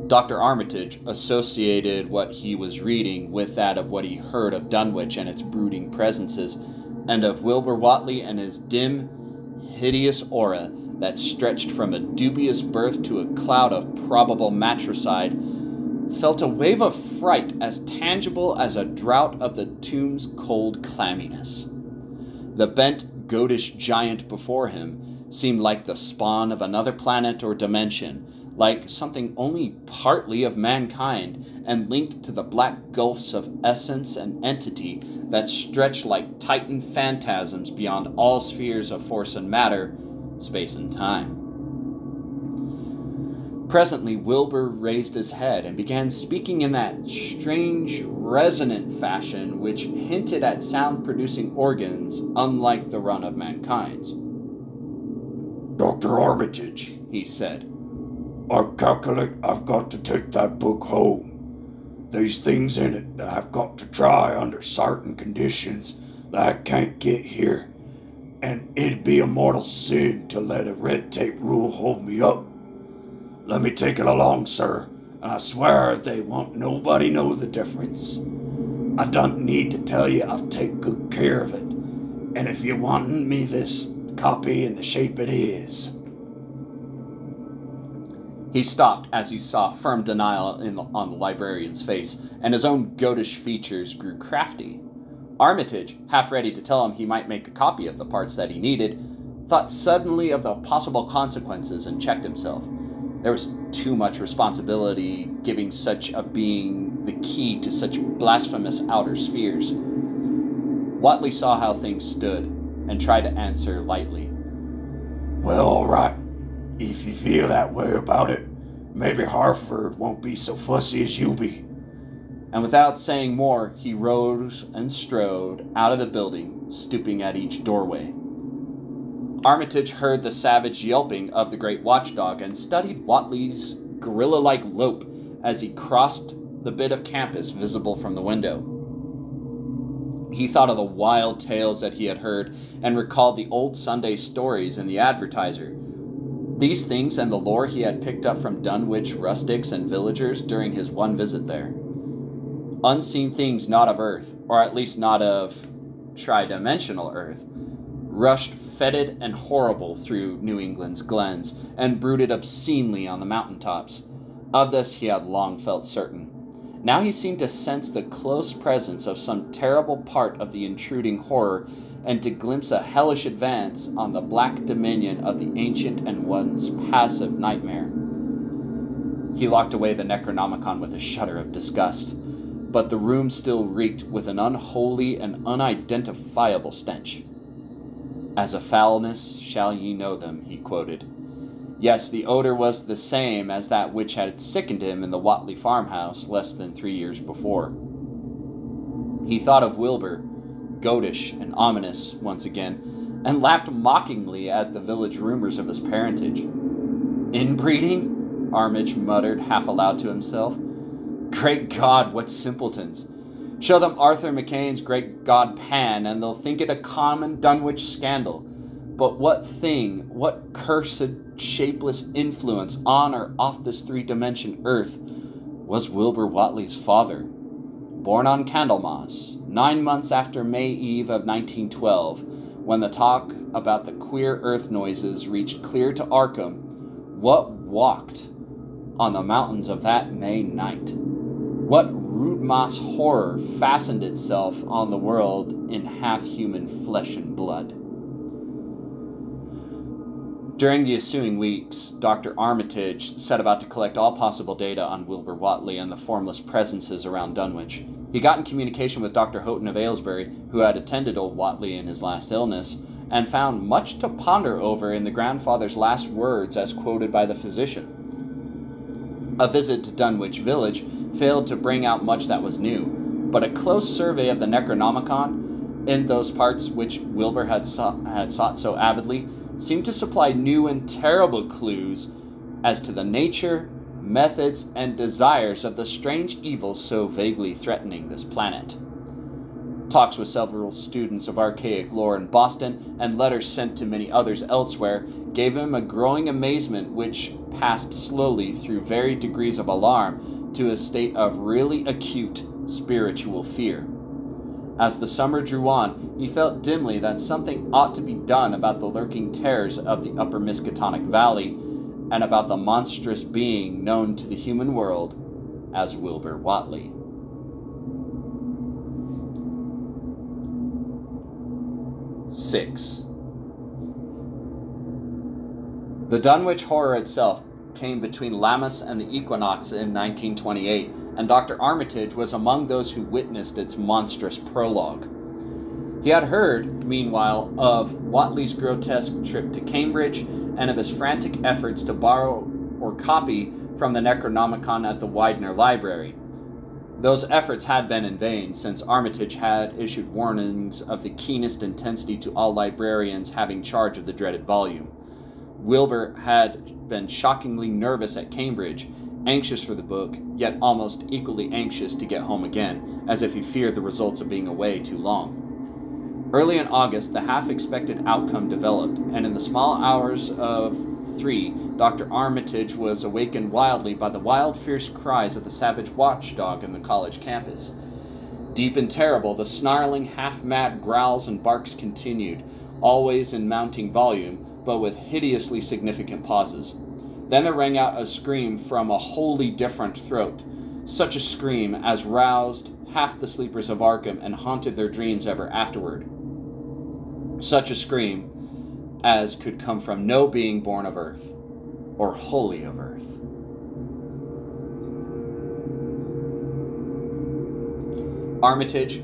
Dr. Armitage associated what he was reading with that of what he heard of Dunwich and its brooding presences, and of Wilbur Whately and his dim, hideous aura that stretched from a dubious birth to a cloud of probable matricide, felt a wave of fright as tangible as a draught of the tomb's cold clamminess. The bent, goatish giant before him seemed like the spawn of another planet or dimension, like something only partly of mankind, and linked to the black gulfs of essence and entity that stretch like titan phantasms beyond all spheres of force and matter, space and time. Presently, Wilbur raised his head and began speaking in that strange, resonant fashion which hinted at sound-producing organs unlike the run of mankind's. Dr. Armitage, he said, I calculate I've got to take that book home. There's things in it that I've got to try under certain conditions that I can't get here, and it'd be a mortal sin to let a red tape rule hold me up. Let me take it along, sir, and I swear they won't nobody know the difference. I don't need to tell you I'll take good care of it, and if you want me this copy in the shape it is. He stopped as he saw firm denial on the librarian's face, and his own goatish features grew crafty. Armitage, half ready to tell him he might make a copy of the parts that he needed, thought suddenly of the possible consequences and checked himself. There was too much responsibility giving such a being the key to such blasphemous outer spheres. Whately saw how things stood and tried to answer lightly. Well, all right. If you feel that way about it, maybe Harford won't be so fussy as you be. And without saying more, he rose and strode out of the building, stooping at each doorway. Armitage heard the savage yelping of the great watchdog and studied Whately's gorilla-like lope as he crossed the bit of campus visible from the window. He thought of the wild tales that he had heard and recalled the old Sunday stories in the Advertiser. These things and the lore he had picked up from Dunwich rustics and villagers during his one visit there. Unseen things not of Earth, or at least not of tridimensional Earth, rushed fetid and horrible through New England's glens, and brooded obscenely on the mountaintops. Of this he had long felt certain. Now he seemed to sense the close presence of some terrible part of the intruding horror, and to glimpse a hellish advance on the black dominion of the ancient and once passive nightmare. He locked away the Necronomicon with a shudder of disgust, but the room still reeked with an unholy and unidentifiable stench. "As a foulness shall ye know them," he quoted. Yes, the odor was the same as that which had sickened him in the Whatley farmhouse less than 3 years before. He thought of Wilbur, goatish and ominous, once again, and laughed mockingly at the village rumors of his parentage. "Inbreeding?" Armitage muttered half aloud to himself. "Great God, what simpletons! Show them Arthur McCain's great god Pan, and they'll think it a common Dunwich scandal. But what thing, what cursed, shapeless influence on or off this three-dimension earth was Wilbur Whatley's father? Born on Candlemas, 9 months after May Eve of 1912, when the talk about the queer earth noises reached clear to Arkham, what walked on the mountains of that May night? What rude mass horror fastened itself on the world in half-human flesh and blood? During the ensuing weeks, Dr. Armitage set about to collect all possible data on Wilbur Whatley and the formless presences around Dunwich. He got in communication with Dr. Houghton of Aylesbury, who had attended old Whatley in his last illness, and found much to ponder over in the grandfather's last words as quoted by the physician. A visit to Dunwich village failed to bring out much that was new, but a close survey of the Necronomicon, in those parts which Wilbur had sought so avidly, seemed to supply new and terrible clues as to the nature, methods, and desires of the strange evils so vaguely threatening this planet. Talks with several students of archaic lore in Boston, and letters sent to many others elsewhere, gave him a growing amazement which passed slowly through varied degrees of alarm to a state of really acute spiritual fear. As the summer drew on, he felt dimly that something ought to be done about the lurking terrors of the upper Miskatonic Valley, and about the monstrous being known to the human world as Wilbur Whatley. (6) The Dunwich Horror itself came between Lammas and the equinox in 1928, and Dr. Armitage was among those who witnessed its monstrous prologue. He had heard, meanwhile, of Whatley's grotesque trip to Cambridge, and of his frantic efforts to borrow or copy from the Necronomicon at the Widener Library. Those efforts had been in vain, since Armitage had issued warnings of the keenest intensity to all librarians having charge of the dreaded volume. Wilbur had been shockingly nervous at Cambridge, anxious for the book, yet almost equally anxious to get home again, as if he feared the results of being away too long. Early in August, the half-expected outcome developed, and in the small hours of 3, Dr. Armitage was awakened wildly by the wild, fierce cries of the savage watchdog in the college campus. Deep and terrible, the snarling, half-mad growls and barks continued, always in mounting volume, but with hideously significant pauses. Then there rang out a scream from a wholly different throat, such a scream as roused half the sleepers of Arkham and haunted their dreams ever afterward. Such a scream as could come from no being born of earth, or wholly of earth. Armitage,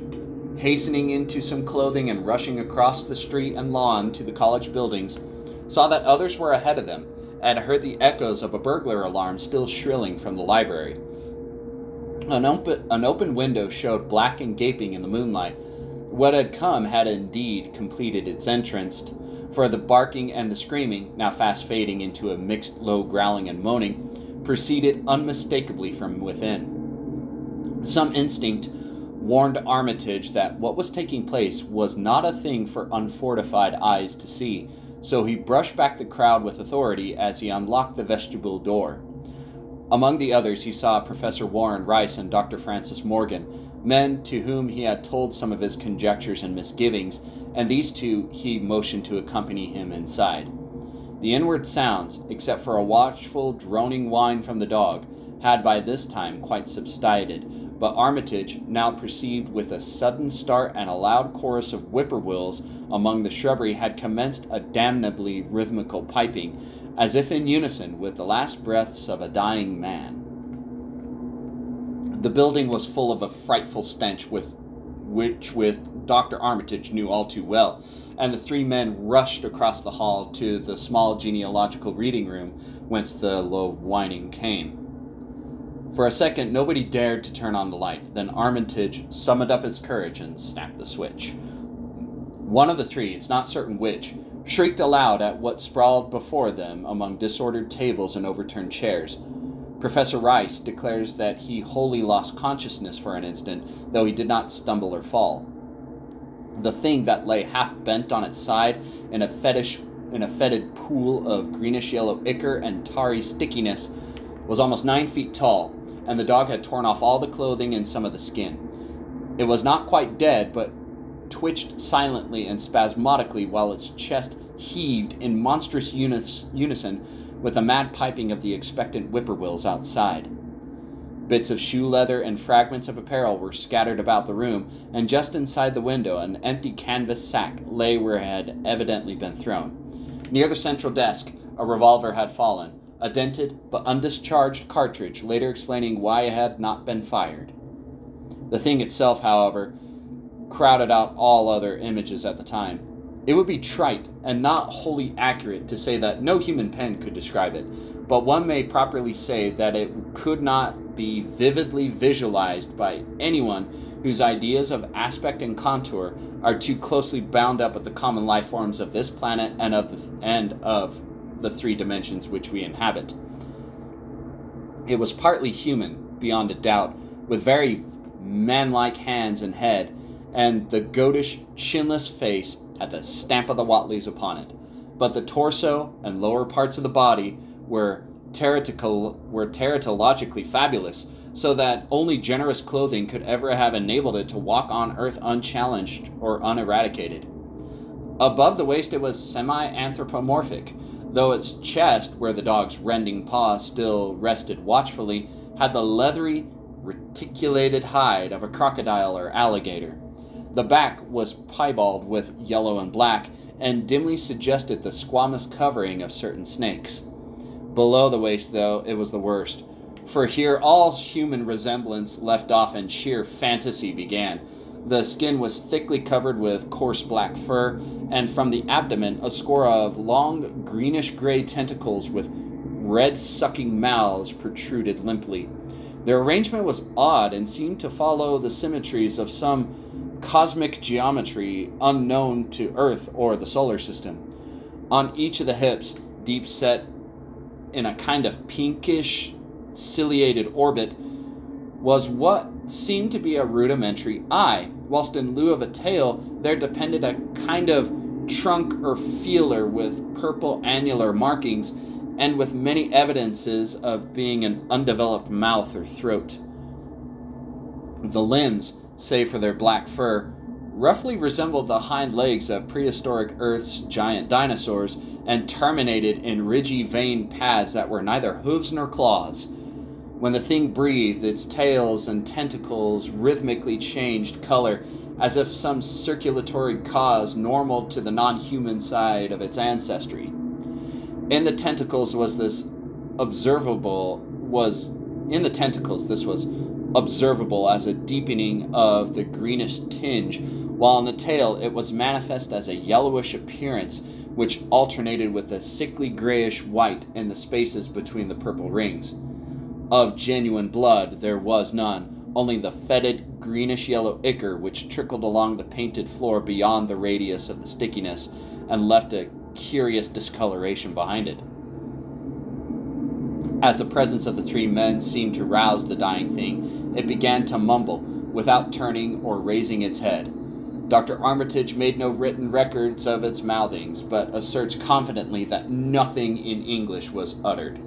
hastening into some clothing and rushing across the street and lawn to the college buildings, saw that others were ahead of them, and heard the echoes of a burglar alarm still shrilling from the library. An open window showed black and gaping in the moonlight. What had come had indeed completed its entrance, for the barking and the screaming, now fast fading into a mixed low growling and moaning, proceeded unmistakably from within. Some instinct warned Armitage that what was taking place was not a thing for unfortified eyes to see, so he brushed back the crowd with authority as he unlocked the vestibule door. Among the others he saw Professor Warren Rice and Dr. Francis Morgan, men to whom he had told some of his conjectures and misgivings, and these two he motioned to accompany him inside. The inward sounds, except for a watchful, droning whine from the dog, had by this time quite subsided, but Armitage now perceived with a sudden start and a loud chorus of whippoorwills among the shrubbery had commenced a damnably rhythmical piping, as if in unison with the last breaths of a dying man. The building was full of a frightful stench which Dr. Armitage knew all too well, and the three men rushed across the hall to the small genealogical reading room whence the low whining came. For a second, nobody dared to turn on the light. Then Armitage summoned up his courage and snapped the switch. One of the three, it's not certain which, shrieked aloud at what sprawled before them among disordered tables and overturned chairs. Professor Rice declares that he wholly lost consciousness for an instant, though he did not stumble or fall. The thing that lay half bent on its side in a fetid pool of greenish-yellow ichor and tarry stickiness was almost 9 feet tall, and the dog had torn off all the clothing and some of the skin. It was not quite dead, but twitched silently and spasmodically while its chest heaved in monstrous unison with the mad piping of the expectant whippoorwills outside. Bits of shoe leather and fragments of apparel were scattered about the room, and just inside the window an empty canvas sack lay where it had evidently been thrown. Near the central desk, a revolver had fallen, a dented but undischarged cartridge later explaining why it had not been fired. The thing itself, however, crowded out all other images at the time. It would be trite and not wholly accurate to say that no human pen could describe it, but one may properly say that it could not be vividly visualized by anyone whose ideas of aspect and contour are too closely bound up with the common life forms of this planet and of the three dimensions which we inhabit. It was partly human, beyond a doubt, with very man-like hands and head, and the goatish, chinless face had the stamp of the Watleys upon it. But the torso and lower parts of the body were teratologically fabulous, so that only generous clothing could ever have enabled it to walk on earth unchallenged or uneradicated. Above the waist it was semi-anthropomorphic, though its chest, where the dog's rending paws still rested watchfully, had the leathery, reticulated hide of a crocodile or alligator. The back was piebald with yellow and black, and dimly suggested the squamous covering of certain snakes. Below the waist, though, it was the worst, for here all human resemblance left off and sheer fantasy began. The skin was thickly covered with coarse black fur, and from the abdomen a score of long greenish-gray tentacles with red-sucking mouths protruded limply. Their arrangement was odd and seemed to follow the symmetries of some cosmic geometry unknown to Earth or the solar system. On each of the hips, deep set in a kind of pinkish, ciliated orbit, was what seemed to be a rudimentary eye, whilst in lieu of a tail there depended a kind of trunk or feeler with purple annular markings, and with many evidences of being an undeveloped mouth or throat. The limbs, save for their black fur, roughly resembled the hind legs of prehistoric Earth's giant dinosaurs, and terminated in ridgy veined pads that were neither hooves nor claws. When the thing breathed, its tails and tentacles rhythmically changed color, as if some circulatory cause normal to the non-human side of its ancestry. In the tentacles this was observable as a deepening of the greenish tinge, while in the tail it was manifest as a yellowish appearance, which alternated with a sickly grayish white in the spaces between the purple rings. Of genuine blood there was none, only the fetid greenish-yellow ichor which trickled along the painted floor beyond the radius of the stickiness, and left a curious discoloration behind it. As the presence of the three men seemed to rouse the dying thing, it began to mumble, without turning or raising its head. Dr. Armitage made no written records of its mouthings, but asserts confidently that nothing in English was uttered.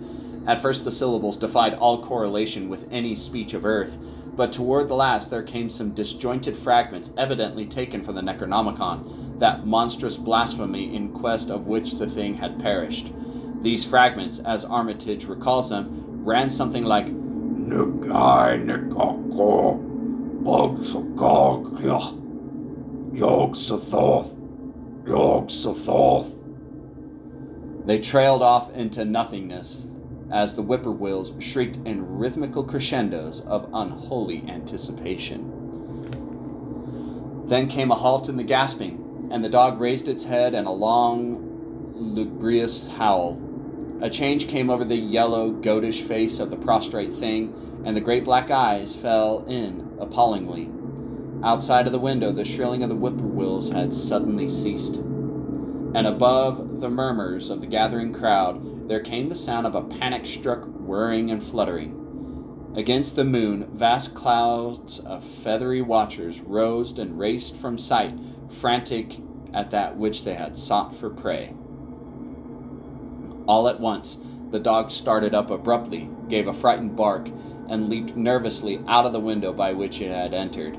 At first the syllables defied all correlation with any speech of Earth, but toward the last there came some disjointed fragments evidently taken from the Necronomicon, that monstrous blasphemy in quest of which the thing had perished. These fragments, as Armitage recalls them, ran something like, Nukai Nikoko, Bogsogog, Yog Sothoth, Yog Sothoth. They trailed off into nothingness as the whippoorwills shrieked in rhythmical crescendos of unholy anticipation. Then came a halt in the gasping, and the dog raised its head in a long, lugubrious howl. A change came over the yellow, goatish face of the prostrate thing, and the great black eyes fell in appallingly. Outside of the window, the shrilling of the whippoorwills had suddenly ceased, and above the murmurs of the gathering crowd, there came the sound of a panic-struck whirring and fluttering. Against the moon, vast clouds of feathery watchers rose and raced from sight, frantic at that which they had sought for prey. All at once, the dog started up abruptly, gave a frightened bark, and leaped nervously out of the window by which it had entered.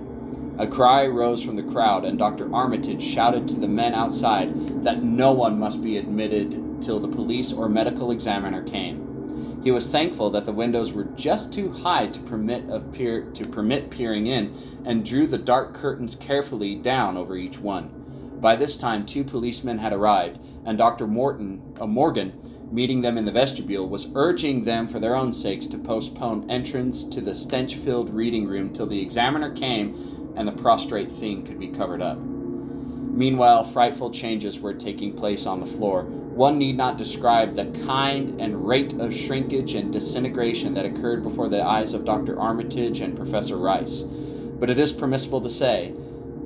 A cry rose from the crowd, and Dr. Armitage shouted to the men outside that no one must be admitted till the police or medical examiner came. He was thankful that the windows were just too high to permit peering in, and drew the dark curtains carefully down over each one. By this time, 2 policemen had arrived, and Dr. Morgan, meeting them in the vestibule, was urging them for their own sakes to postpone entrance to the stench-filled reading room till the examiner came and the prostrate thing could be covered up. Meanwhile, frightful changes were taking place on the floor. One need not describe the kind and rate of shrinkage and disintegration that occurred before the eyes of Dr. Armitage and Professor Rice. But it is permissible to say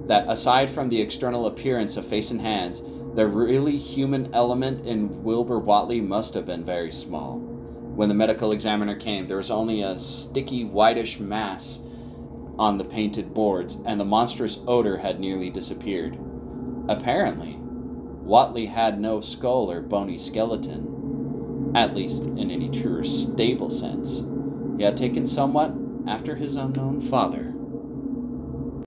that, aside from the external appearance of face and hands, the really human element in Wilbur Whatley must have been very small. When the medical examiner came, there was only a sticky, whitish mass on the painted boards, and the monstrous odor had nearly disappeared. Apparently, Whatley had no skull or bony skeleton, at least in any true or stable sense. He had taken somewhat after his unknown father.